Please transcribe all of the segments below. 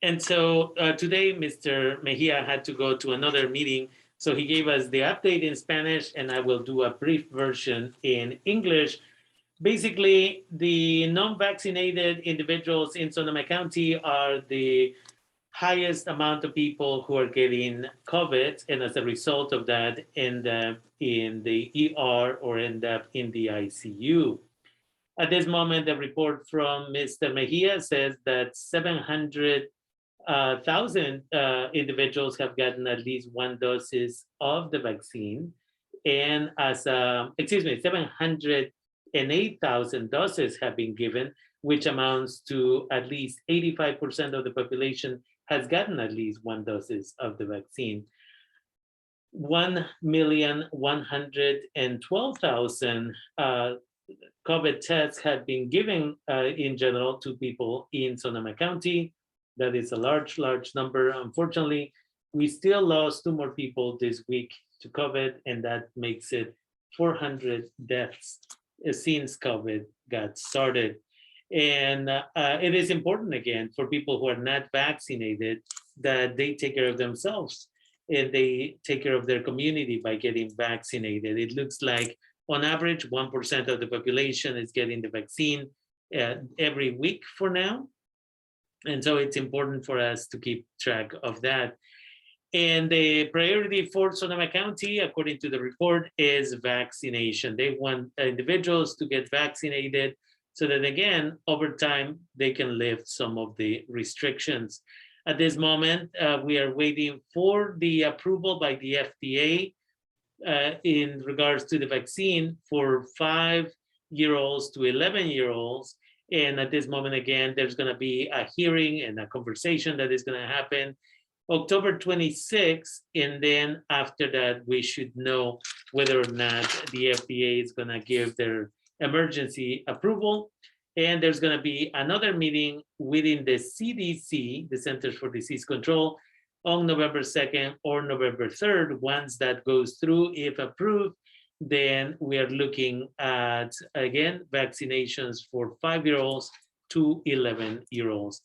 And so today, Mr. Mejia had to go to another meeting. So he gave us the update in Spanish, and I will do a brief version in English. Basically, the non-vaccinated individuals in Sonoma County are the highest amount of people who are getting COVID, and as a result of that, end up in the ER or end up in the ICU. At this moment, the report from Mr. Mejia says that 700,000 individuals have gotten at least one doses of the vaccine, and 708,000 doses have been given, which amounts to at least 85% of the population has gotten at least one doses of the vaccine. 1,112,000 COVID tests have been given in general to people in Sonoma County. That is a large number. Unfortunately, we still lost 2 more people this week to COVID, and that makes it 400 deaths since COVID got started. And it is important, again, for people who are not vaccinated that they take care of themselves and they take care of their community by getting vaccinated. It looks like on average, 1% of the population is getting the vaccine every week for now. And so it's important for us to keep track of that. And the priority for Sonoma County, according to the report, is vaccination. They want individuals to get vaccinated so that, again, over time, they can lift some of the restrictions. At this moment, we are waiting for the approval by the FDA in regards to the vaccine for 5-year-olds to 11-year-olds. And at this moment, again, there's going to be a hearing and a conversation that is going to happen October 26th. And then after that, we should know whether or not the FDA is going to give their emergency approval. And there's going to be another meeting within the CDC, the Centers for Disease Control, on November 2nd or November 3rd. Once that goes through, if approved, then we are looking at, again, vaccinations for 5-year-olds to 11-year-olds.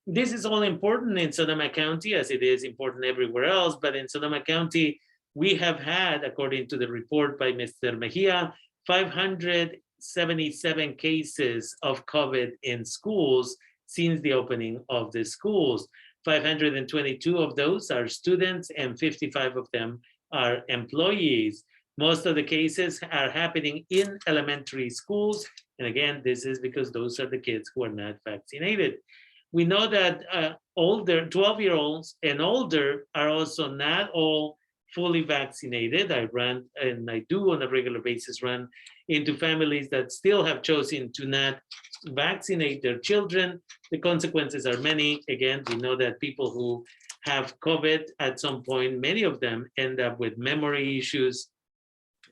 This is all important in Sonoma County, as it is important everywhere else, but in Sonoma County, we have had, according to the report by Mr. Mejia, 577 cases of COVID in schools since the opening of the schools. 522 of those are students and 55 of them are employees. Most of the cases are happening in elementary schools. And again, this is because those are the kids who are not vaccinated. We know that older 12-year-olds and older are also not all fully vaccinated. I run, and I do on a regular basis, run into families that still have chosen to not vaccinate their children. The consequences are many. Again, we know that people who have COVID at some point, many of them end up with memory issues,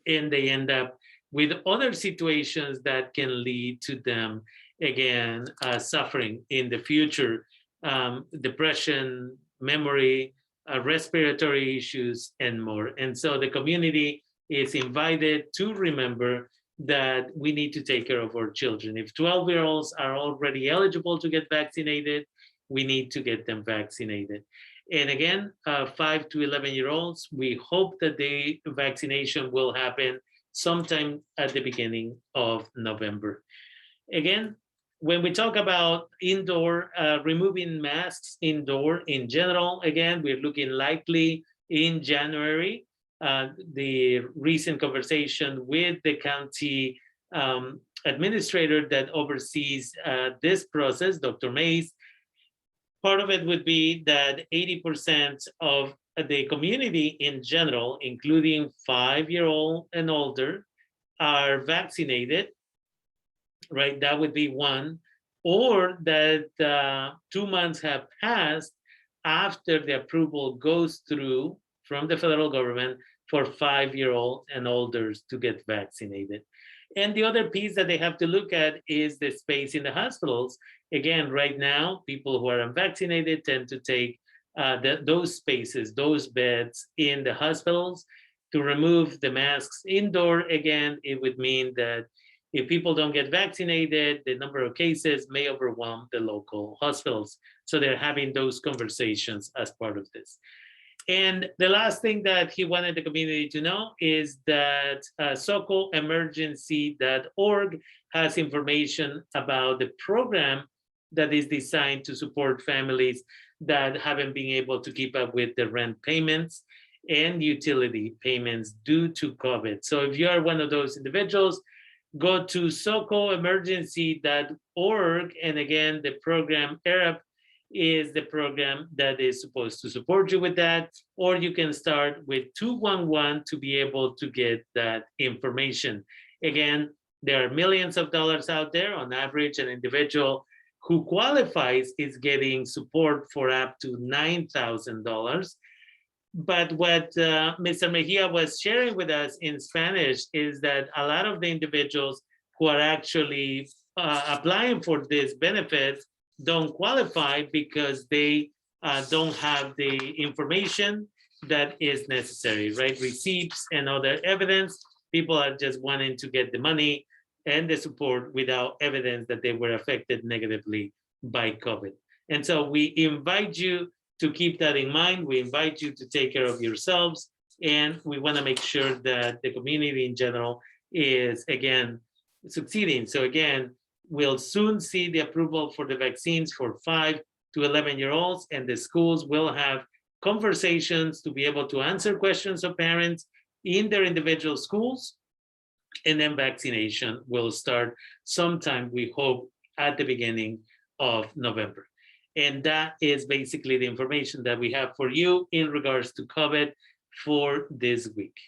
and they end up with other situations that can lead to them, again, suffering in the future. Depression, memory, respiratory issues, and more. And so the community is invited to remember that we need to take care of our children. If 12-year-olds are already eligible to get vaccinated, we need to get them vaccinated. And again, 5 to 11-year-olds, we hope that the vaccination will happen sometime at the beginning of November. Again, when we talk about indoor, removing masks indoor in general, again, we're looking likely in January. The recent conversation with the county administrator that oversees this process, Dr. Mays, part of it would be that 80% of the community in general, including 5-year-old and older, are vaccinated, right? That would be one. Or that 2 months have passed after the approval goes through from the federal government for 5-year-old and older to get vaccinated. And the other piece that they have to look at is the space in the hospitals. Again, right now, people who are unvaccinated tend to take those spaces, those beds in the hospitals. To remove the masks indoor, again, it would mean that If people don't get vaccinated, the number of cases may overwhelm the local hospitals. So they're having those conversations as part of this. And the last thing that he wanted the community to know is that socoemergency.org has information about the program that is designed to support families that haven't been able to keep up with the rent payments and utility payments due to COVID. So if you are one of those individuals, go to socoemergency.org. And again, the program ERAP is the program that is supposed to support you with that. Or you can start with 211 to be able to get that information. Again, there are millions of dollars out there. On average, an individual who qualifies is getting support for up to $9,000. But what Mr. Mejia was sharing with us in Spanish is that a lot of the individuals who are actually applying for this benefit don't qualify because they don't have the information that is necessary, right? Receipts and other evidence. People are just wanting to get the money and the support without evidence that they were affected negatively by COVID. And so we invite you to keep that in mind. We invite you to take care of yourselves, and we want to make sure that the community in general is, again, succeeding. So again, we'll soon see the approval for the vaccines for 5 to 11-year-olds, and the schools will have conversations to be able to answer questions of parents in their individual schools. And then vaccination will start sometime, we hope, at the beginning of November. And that is basically the information that we have for you in regards to COVID for this week.